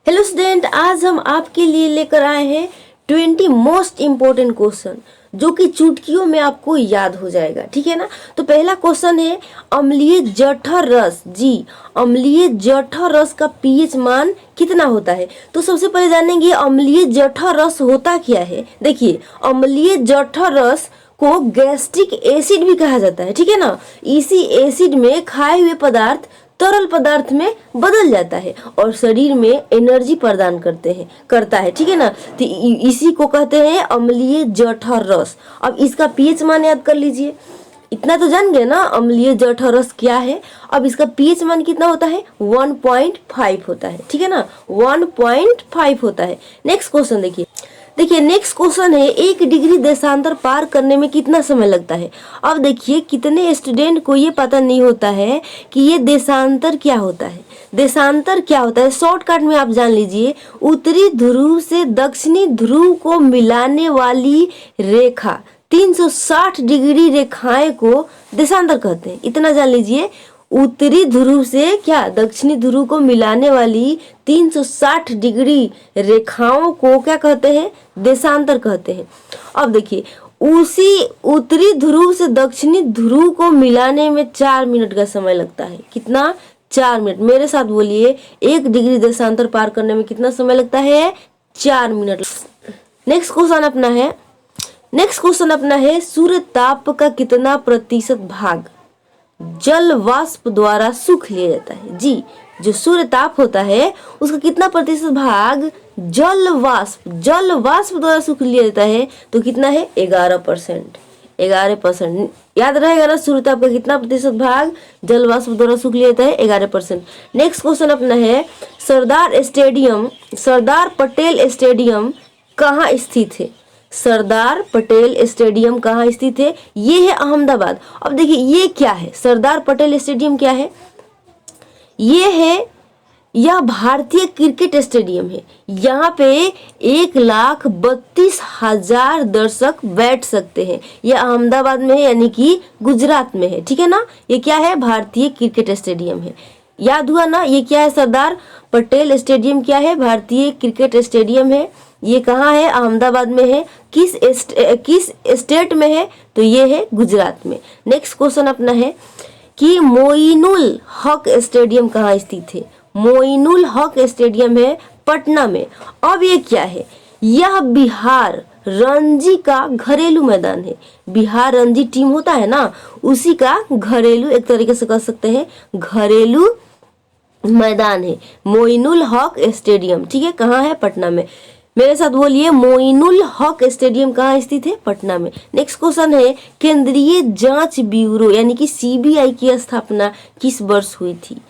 Hello student, आज हम आपके लिए लेकर आए हैं 20 मोस्ट इम्पोर्टेंट क्वेश्चन जो कि चुटकियों में आपको याद हो जाएगा। ठीक है ना। तो पहला क्वेश्चन है, अम्लीय जठर रस। जी, अम्लीय जठर रस का पीएच मान कितना होता है? तो सबसे पहले जानेंगे अम्लीय जठर रस होता क्या है। देखिए, अम्लीय जठर रस को गैस्ट्रिक एसिड भी कहा जाता है। ठीक है ना। इसी एसिड में खाए हुए पदार्थ तरल पदार्थ में बदल जाता है और शरीर में एनर्जी प्रदान करता है। ठीक है ना। तो इसी को कहते हैं अम्लीय जठर रस। अब इसका पीएच मान याद कर लीजिए। इतना तो जान गए ना अम्लीय जठर रस क्या है। अब इसका पीएच मान कितना होता है? 1.5 होता है। ठीक है ना, 1.5 होता है। नेक्स्ट क्वेश्चन देखिए नेक्स्ट क्वेश्चन है, 1 डिग्री देशांतर पार करने में कितना समय लगता है? अब देखिए, कितने स्टूडेंट को ये पता नहीं होता है कि ये देशांतर क्या होता है। देशांतर क्या होता है शॉर्टकट में आप जान लीजिए, उत्तरी ध्रुव से दक्षिणी ध्रुव को मिलाने वाली रेखा 360 डिग्री रेखाएं को देशांतर कहते हैं। इतना जान लीजिए, उत्तरी ध्रुव से क्या दक्षिणी ध्रुव को मिलाने वाली 360 डिग्री रेखाओं को क्या कहते हैं? देशांतर कहते हैं। अब देखिए, उसी उत्तरी ध्रुव से दक्षिणी ध्रुव को मिलाने में 4 मिनट का समय लगता है। कितना? 4 मिनट। मेरे साथ बोलिए, 1 डिग्री देशांतर पार करने में कितना समय लगता है? 4 मिनट। नेक्स्ट क्वेश्चन अपना है सूर्य ताप का कितना प्रतिशत भाग जल वाष्प द्वारा सूख लिया जाता है? जी, जो सूर्य ताप होता है उसका कितना प्रतिशत भाग जल वाष्प द्वारा सूख लिया जाता है? तो कितना है? 11%। 11% याद रहेगा ना। सूर्य ताप का कितना प्रतिशत भाग जल वाष्प द्वारा सूख लिया जाता है? 11%। नेक्स्ट क्वेश्चन अपना है, सरदार पटेल स्टेडियम कहाँ स्थित है? सरदार पटेल स्टेडियम कहाँ स्थित है? ये है अहमदाबाद। अब देखिए, ये क्या है? सरदार पटेल स्टेडियम क्या है? यह भारतीय क्रिकेट स्टेडियम है। यहाँ पे 1,32,000 दर्शक बैठ सकते हैं। यह अहमदाबाद में है, यानी कि गुजरात में है। ठीक है ना। ये क्या है? भारतीय क्रिकेट स्टेडियम है। याद हुआ ना। ये क्या है? सरदार पटेल स्टेडियम क्या है? भारतीय क्रिकेट स्टेडियम है। ये कहाँ है? अहमदाबाद में है। किस स्टेट में है? तो ये है गुजरात में। नेक्स्ट क्वेश्चन अपना है कि मोइनुल हक स्टेडियम कहाँ स्थित है? मोइनुल हक स्टेडियम है पटना में। अब ये क्या है? यह बिहार रणजी का घरेलू मैदान है। बिहार रणजी टीम होता है ना, उसी का घरेलू, एक तरीके से कह सकते हैं घरेलू मैदान है मोइनुल हक स्टेडियम। ठीक है, कहाँ है? पटना में। मेरे साथ बोलिए, मोइनुल हक स्टेडियम कहाँ स्थित है? पटना में। नेक्स्ट क्वेश्चन है, केंद्रीय जांच ब्यूरो यानी कि सीबीआई की स्थापना किस वर्ष हुई थी?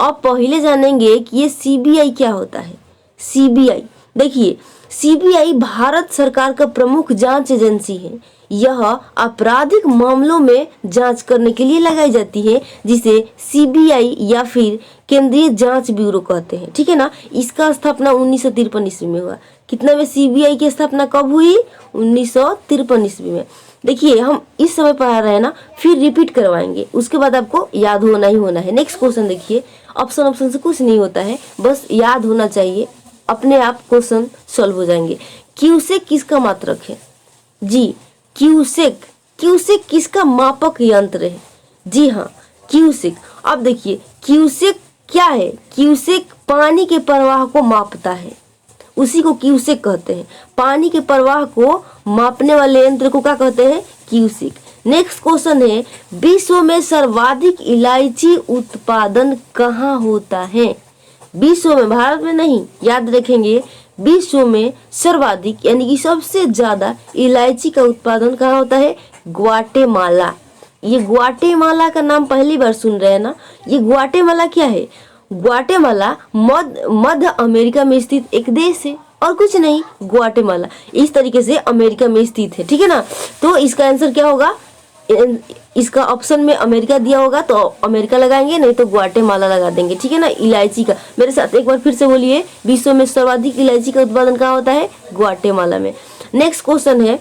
अब पहले जानेंगे कि ये सीबीआई क्या होता है। सीबीआई, देखिए, सीबीआई भारत सरकार का प्रमुख जांच एजेंसी है। यह आपराधिक मामलों में जांच करने के लिए लगाई जाती है, जिसे सीबीआई या फिर केंद्रीय जांच ब्यूरो कहते हैं। ठीक है ना। इसका स्थापना 1953 ईस्वी में हुआ। कितना में? सीबीआई की स्थापना कब हुई? 1953 ईस्वी में। देखिए, हम इस समय पढ़ा रहे हैं ना, फिर रिपीट करवाएंगे, उसके बाद आपको याद होना ही होना है। नेक्स्ट क्वेश्चन देखिए, ऑप्शन से कुछ नहीं होता है, बस याद होना चाहिए, अपने आप क्वेश्चन सॉल्व हो जाएंगे। क्यूसेक किसका मात्रक है? जी, क्यूसेक किसका मापक यंत्र है? जी हाँ, क्यूसेक। अब देखिए, क्यूसेक क्या है? क्यूसेक पानी के प्रवाह को मापता है, उसी को क्यूसेक कहते हैं। पानी के प्रवाह को मापने वाले यंत्र को क्या कहते हैं? क्यूसेक। नेक्स्ट क्वेश्चन है, विश्व में सर्वाधिक इलायची उत्पादन कहाँ होता है? विश्व में, भारत में नहीं, याद रखेंगे। विश्व में सर्वाधिक यानी कि सबसे ज्यादा इलायची का उत्पादन कहाँ होता है? ग्वाटेमाला। ये ग्वाटेमाला का नाम पहली बार सुन रहे हैं ना। ये ग्वाटेमाला क्या है? ग्वाटेमाला मध्य अमेरिका में स्थित एक देश है और कुछ नहीं। ग्वाटेमाला इस तरीके से अमेरिका में स्थित है। ठीक है ना। तो इसका आंसर क्या होगा? इसका ऑप्शन में अमेरिका दिया होगा तो अमेरिका लगाएंगे, नहीं तो ग्वाटेमाला लगा देंगे। ठीक है ना। इलायची का, मेरे साथ एक बार फिर से बोलिए, विश्व में सर्वाधिक इलायची का उत्पादन कहाँ होता है? ग्वाटेमाला में। नेक्स्ट क्वेश्चन है,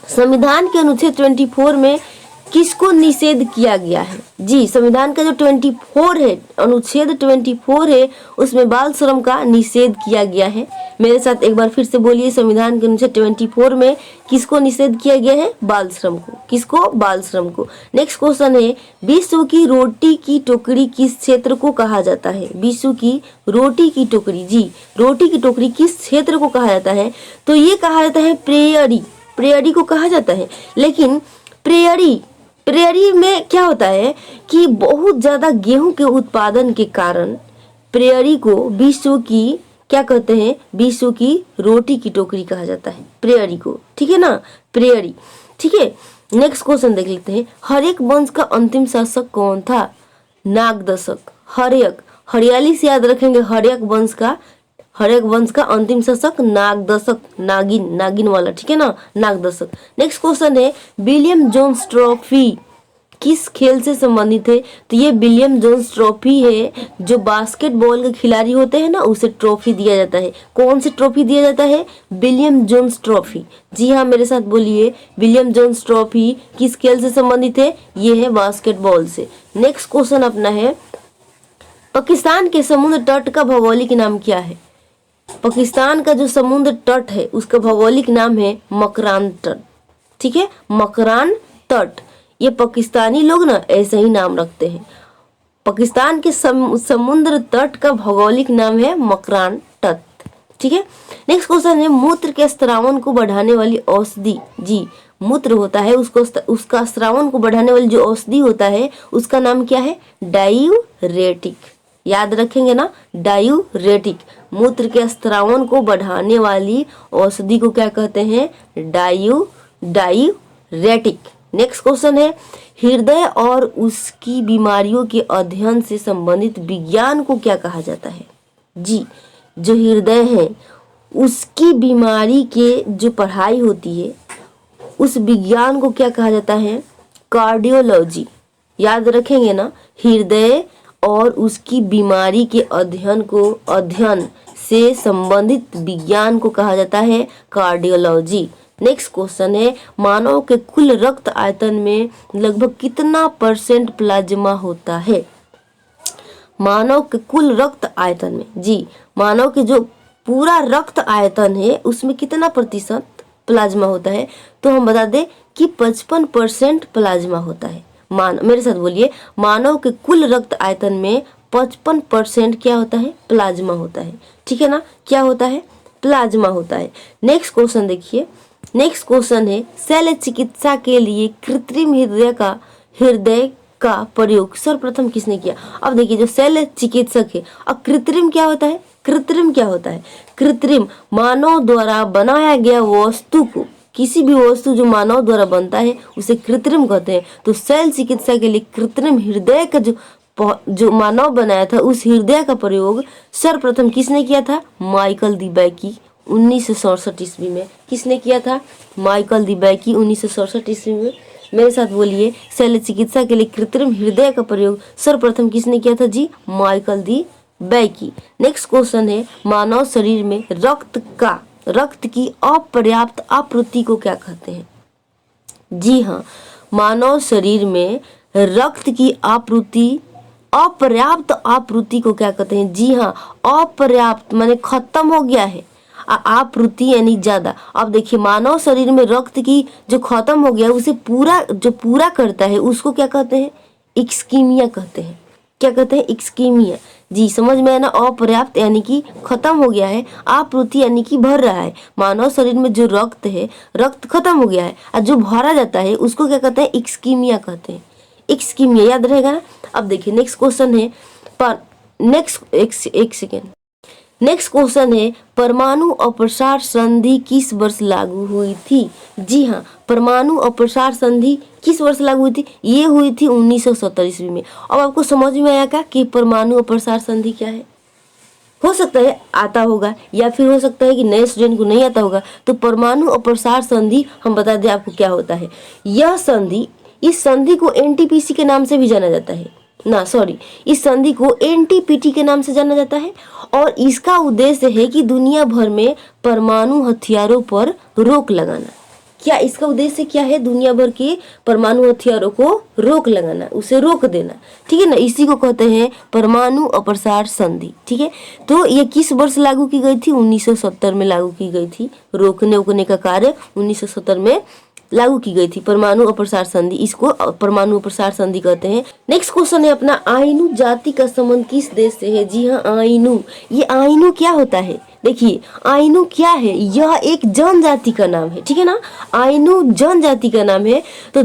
संविधान के अनुच्छेद 24 में किसको निषेध किया गया है? जी, संविधान का जो 24 है, अनुच्छेद 24 है, उसमें बाल श्रम का निषेध किया गया है। मेरे साथ एक बार फिर से बोलिए, संविधान के अनुच्छेद 24 में किसको निषेध किया गया है? बाल श्रम को। किसको? बाल श्रम को। नेक्स्ट क्वेश्चन है, विश्व की रोटी की टोकरी किस क्षेत्र को कहा जाता है? विश्व की रोटी की टोकरी, जी, रोटी की टोकरी किस क्षेत्र को कहा जाता है? तो ये कहा जाता है प्रेयरी, प्रेयरी को कहा जाता है। लेकिन प्रेयरी में क्या होता है कि बहुत ज़्यादा गेहूं के उत्पादन के कारण प्रेयरी को विश्व की क्या कहते हैं? विश्व की रोटी की टोकरी कहा जाता है प्रेयरी को, ठीक है ना, प्रेयरी, ठीक है। नेक्स्ट क्वेश्चन देख लेते हैं, हर्यक वंश का अंतिम शासक कौन था? नागदशक। हर्यक, हरियाली से याद रखेंगे, हर्यक वंश का अंतिम शासक नागदशक, नागिन वाला, ठीक है ना, नागदशक। नेक्स्ट क्वेश्चन है, विलियम जोन्स ट्रॉफी किस खेल से संबंधित है? तो ये विलियम जोन्स ट्रॉफी है, जो बास्केटबॉल के खिलाड़ी होते हैं ना, उसे ट्रॉफी दिया जाता है। कौन सी ट्रॉफी दिया जाता है? William Jones trophy. जी हाँ, मेरे साथ बोलिए, विलियम जोन्स ट्रॉफी किस खेल से संबंधित है? ये है बास्केटबॉल से। नेक्स्ट क्वेश्चन अपना है, पाकिस्तान के समुद्र तट का भौगोलिक नाम क्या है? पाकिस्तान का जो समुद्र तट है उसका भौगोलिक नाम है मकरान तट, ठीक है, मकरान तट। ये पाकिस्तानी लोग ना ऐसे ही नाम रखते हैं। पाकिस्तान के समुद्र तट का भौगोलिक नाम है मकरान तट, ठीक है। नेक्स्ट क्वेश्चन है, मूत्र के स्रावन को बढ़ाने वाली औषधि, जी, मूत्र होता है उसका स्रावन को बढ़ाने वाली जो औषधि होता है उसका नाम क्या है? डायूरेटिक। याद रखेंगे ना, डायूरेटिक। मूत्र के स्रावन को बढ़ाने वाली औषधि को क्या कहते हैं? डायूरेटिक। नेक्स्ट क्वेश्चन है, हृदय और उसकी बीमारियों के अध्ययन से संबंधित विज्ञान को क्या कहा जाता है? जी, जो हृदय है उसकी बीमारी के जो पढ़ाई होती है उस विज्ञान को क्या कहा जाता है? कार्डियोलॉजी। याद रखेंगे ना, हृदय और उसकी बीमारी के अध्ययन से संबंधित विज्ञान को कहा जाता है कार्डियोलॉजी। नेक्स्ट क्वेश्चन है, मानव के कुल रक्त आयतन में लगभग कितना % प्लाज्मा होता है? मानव के कुल रक्त आयतन में, जी, मानव के जो पूरा रक्त आयतन है उसमें कितना % प्लाज्मा होता है? तो हम बता दें कि 55% प्लाज्मा होता है। मेरे साथ बोलिए, मानव के कुल रक्त आयतन में 55% क्या होता है? प्लाज्मा होता है, ठीक है ना, क्या होता है? प्लाज्मा होता है। नेक्स्ट क्वेश्चन देखिए, नेक्स्ट क्वेश्चन है, शल्य चिकित्सा के लिए कृत्रिम हृदय का प्रयोग सर्वप्रथम किसने किया? अब देखिए, जो शल्य चिकित्सक है, अब कृत्रिम क्या होता है? कृत्रिम क्या होता है? कृत्रिम मानव द्वारा बनाया गया वस्तु को, किसी भी वस्तु जो मानव द्वारा बनता है उसे कृत्रिम कहते हैं। तो शल्य चिकित्सा के लिए कृत्रिम हृदय का जो मानव बनाया था उस हृदय का प्रयोग सर्वप्रथम किसने किया था? माइकल दी बैकी 1967 ईस्वी में। किसने किया था? माइकल दी बैकी 1967 ईस्वी में। मेरे साथ बोलिए, शल्य चिकित्सा के लिए कृत्रिम हृदय का प्रयोग सर्वप्रथम किसने किया था? जी, माइकल दी बैकी। नेक्स्ट क्वेश्चन है, मानव शरीर में रक्त की अपर्याप्त आपूर्ति को क्या कहते हैं? जी हाँ, मानव शरीर में रक्त की अपर्याप्त आपूर्ति को क्या कहते हैं? जी हाँ, अपर्याप्त माने खत्म हो गया है, आपूर्ति यानी ज्यादा। अब देखिए, मानव शरीर में रक्त की जो खत्म हो गया उसे पूरा करता है उसको क्या कहते हैं? इस्कीमिया कहते हैं। क्या कहते हैं? इस्कीमिया। जी, समझ में आया ना, अपर्याप्त यानी कि खत्म हो गया है, आपूर्ति यानी कि भर रहा है। मानव शरीर में जो रक्त है, रक्त खत्म हो गया है और जो भरा जाता है उसको क्या कहते हैं? इस्कीमिया कहते हैं। इस्कीमिया याद रहेगा ना। अब देखिए, नेक्स्ट क्वेश्चन है, नेक्स्ट क्वेश्चन है, परमाणु अप्रसार संधि किस वर्ष लागू हुई थी? जी हाँ, परमाणु अप्रसार संधि किस वर्ष लागू हुई थी? ये हुई थी 1970 ईस्वी में। अब आपको समझ में आया क्या कि परमाणु अप्रसार संधि क्या है? हो सकता है आता होगा या फिर हो सकता है कि नए स्टूडेंट को नहीं आता होगा। तो परमाणु अप्रसार संधि हम बता दें आपको क्या होता है। इस संधि को एनटीपीसी के नाम से भी जाना जाता है ना, सॉरी, इस संधि को एनटीपीटी के नाम से जाना जाता है और इसका उद्देश्य है कि दुनिया भर में परमाणु हथियारों पर रोक लगाना। क्या इसका उद्देश्य क्या है? दुनिया भर के परमाणु हथियारों को रोक लगाना, उसे रोक देना, ठीक है ना। इसी को कहते हैं परमाणु अप्रसार संधि, ठीक है। तो ये किस वर्ष लागू की गई थी? 1970 में लागू की गई थी। रोकने उकने का कार्य 1970 में लागू की गई थी, परमाणु अप्रसार संधि, इसको परमाणु अप्रसार संधि कहते हैं। नेक्स्ट क्वेश्चन है अपना, आइनू जाति का संबंध किस देश से है? जी हाँ, आइनू। ये आइनू क्या होता है? देखिए आइनू क्या है? यह एक जनजाति का नाम है, ठीक है ना। आइनू जनजाति का नाम है। तो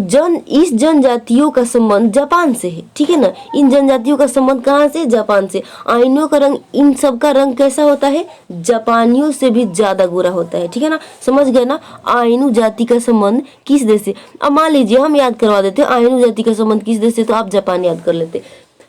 इस जनजातियों का संबंध जापान से है, ठीक है ना। इन जनजातियों का संबंध कहाँ से? जापान से। आइनू का रंग, इन सब का रंग कैसा होता है? जापानियों से भी ज्यादा गोरा होता है, ठीक है ना। समझ गए ना। आइनू जाति का संबंध किस देश से? अब मान लीजिए हम याद करवा देते आइनू जाति का संबंध किस देश से, तो आप जापान याद कर लेते।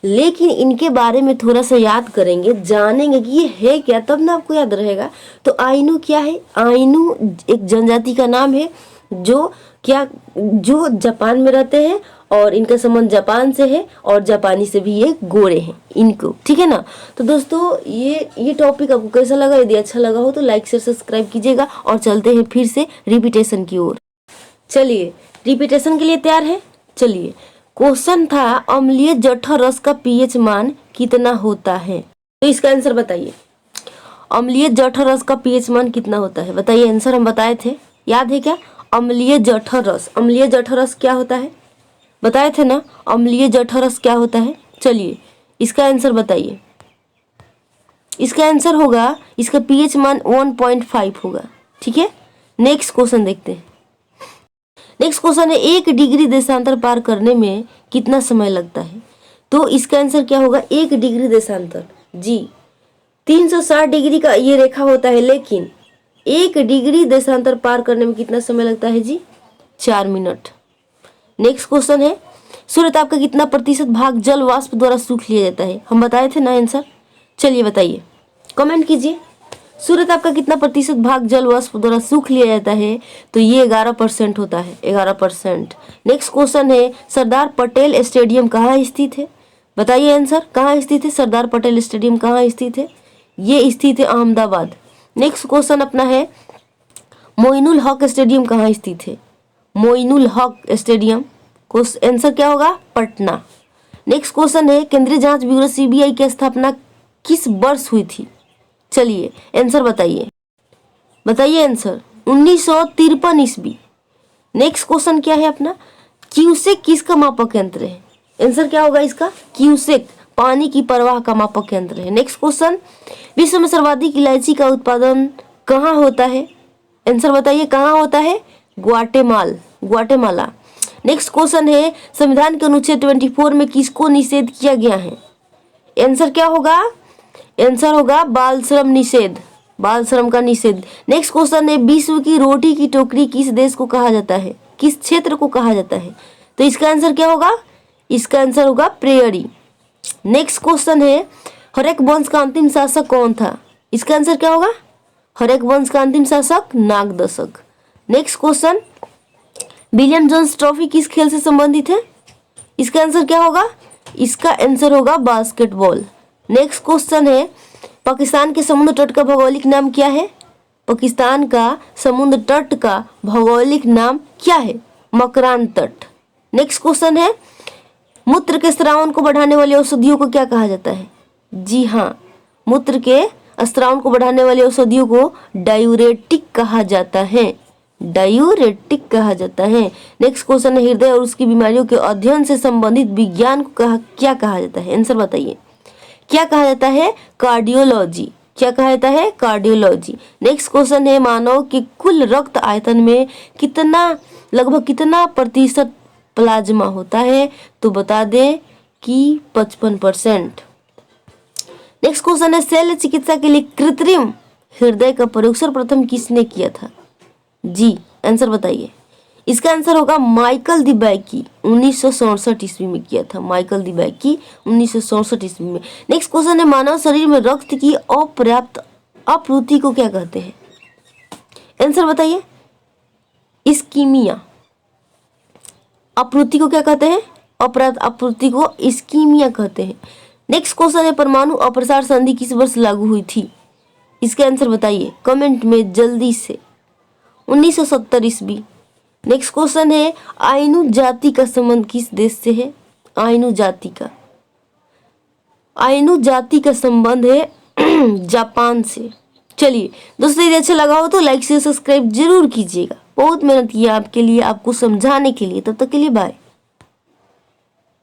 लेकिन इनके बारे में थोड़ा सा याद करेंगे, जानेंगे कि ये है क्या, तब ना आपको याद रहेगा। तो आइनू क्या है? आइनू एक जनजाति का नाम है जो जापान में रहते हैं और इनका संबंध जापान से है और जापानी से भी ये गोरे हैं इनको, ठीक है ना। तो दोस्तों ये टॉपिक आपको कैसा लगा? यदि अच्छा लगा हो तो लाइक शेयर सब्सक्राइब कीजिएगा और चलते हैं फिर से रिपीटेशन की ओर। चलिए रिपीटेशन के लिए तैयार है? चलिए, क्वेश्चन था अम्लीय जठर रस का पीएच मान कितना होता है? तो इसका आंसर बताइए। अम्लीय जठर रस का पीएच मान कितना होता है? बताइए। आंसर हम बताए थे, याद है क्या? अम्लीय जठर रस, अम्लीय जठर रस क्या होता है? बताए थे ना, अम्लीय जठर रस क्या होता है। चलिए इसका आंसर बताइए। इसका आंसर होगा, इसका पीएच मान 1.5 होगा, ठीक है। नेक्स्ट क्वेश्चन देखते हैं। नेक्स्ट क्वेश्चन है, 1 डिग्री देशांतर पार करने में कितना समय लगता है? तो इसका आंसर क्या होगा? 1 डिग्री देशांतर, जी 360 डिग्री का ये रेखा होता है, लेकिन 1 डिग्री देशांतर पार करने में कितना समय लगता है? जी 4 मिनट। नेक्स्ट क्वेश्चन है, सूर्यताप का कितना प्रतिशत भाग जल वाष्प द्वारा सूख लिया जाता है? हम बताए थे ना आंसर। चलिए बताइए, कमेंट कीजिए। सूर्यताप का कितना प्रतिशत भाग जल वाष्प द्वारा सूख लिया जाता है? तो ये 11% होता है, 11%। नेक्स्ट क्वेश्चन है, सरदार पटेल स्टेडियम कहाँ स्थित है? बताइए आंसर, कहाँ स्थित है सरदार पटेल स्टेडियम? कहाँ स्थित है? ये स्थित है अहमदाबाद। नेक्स्ट क्वेश्चन अपना है, मोइनुल हक स्टेडियम कहाँ स्थित है? मोइनुल हक स्टेडियम, आंसर क्या होगा? पटना। नेक्स्ट क्वेश्चन है, केंद्रीय जांच ब्यूरो सीबीआई की स्थापना किस वर्ष हुई थी? चलिए आंसर बताइए। बताइए आंसर, 1953 ईस्वी। नेक्स्ट क्वेश्चन क्या है अपना, क्यूसेक किसका मापक यंत्र है? आंसर क्या होगा इसका? क्यूसेक पानी की प्रवाह का मापक यंत्र है। नेक्स्ट क्वेश्चन, विश्व में सर्वाधिक इलायची का उत्पादन कहाँ होता है? आंसर बताइए, कहाँ होता है? ग्वाटेमाला। नेक्स्ट क्वेश्चन है, संविधान के अनुच्छेद 24 में किसको निषेध किया गया है? आंसर क्या होगा? आंसर होगा बाल श्रम निषेध, बाल श्रम का निषेध। नेक्स्ट क्वेश्चन है, विश्व की रोटी की टोकरी किस देश को कहा जाता है? किस क्षेत्र को कहा जाता है? तो इसका आंसर क्या होगा? इसका आंसर होगा प्रेयरी। नेक्स्ट क्वेश्चन है, हर्यक वंश का अंतिम शासक कौन था? इसका आंसर क्या होगा? हर्यक वंश का अंतिम शासक Nagadasaka. Next question, William Jones trophy किस खेल से संबंधित है? इसका आंसर क्या होगा? इसका आंसर होगा बास्केटबॉल। नेक्स्ट क्वेश्चन है, पाकिस्तान के समुद्र तट का भौगोलिक नाम क्या है? पाकिस्तान का समुद्र तट का भौगोलिक नाम क्या है? मकरान तट। नेक्स्ट क्वेश्चन है, मूत्र के स्रावन को बढ़ाने वाली औषधियों को क्या कहा जाता है? जी हाँ, मूत्र के स्रावन को बढ़ाने वाली औषधियों को डायूरेटिक कहा जाता है, डायूरेटिक कहा जाता है। नेक्स्ट क्वेश्चन है, हृदय और उसकी बीमारियों के अध्ययन से संबंधित विज्ञान को क्या कहा जाता है? आंसर बताइए, क्या कहा जाता है? कार्डियोलॉजी। क्या कहा जाता है? कार्डियोलॉजी। नेक्स्ट क्वेश्चन है, मानव के कुल रक्त आयतन में लगभग कितना प्रतिशत प्लाज्मा होता है? तो बता दें कि 55%। नेक्स्ट क्वेश्चन है, शल्य चिकित्सा के लिए कृत्रिम हृदय का प्रयोग सर्वप्रथम किसने किया था? जी आंसर बताइए। इसका आंसर होगा माइकल दी बैकी, 1967 ईस्वी में किया था। माइकल दी बैकी 1967 ईस्वी में। नेक्स्ट क्वेश्चन है, मानव शरीर में रक्त की अपर्याप्त आपूर्ति को क्या कहते हैं? आंसर बताइए। इस्कीमिया। आपूर्ति को क्या कहते हैं? अपर्याप्त आपूर्ति को इस्कीमिया कहते हैं। नेक्स्ट क्वेश्चन है, परमाणु अप्रसार संधि किस वर्ष लागू हुई थी? इसके आंसर बताइए कमेंट में जल्दी से। 1970 ईस्वी। नेक्स्ट क्वेश्चन है आइनू जाति का संबंध किस देश से है? आइनू जाति का संबंध है जापान से। चलिए दोस्तों, यदि अच्छा लगा हो तो लाइक शेयर सब्सक्राइब जरूर कीजिएगा। बहुत मेहनत की है आपके लिए, आपको समझाने के लिए। तब तक के लिए बाय।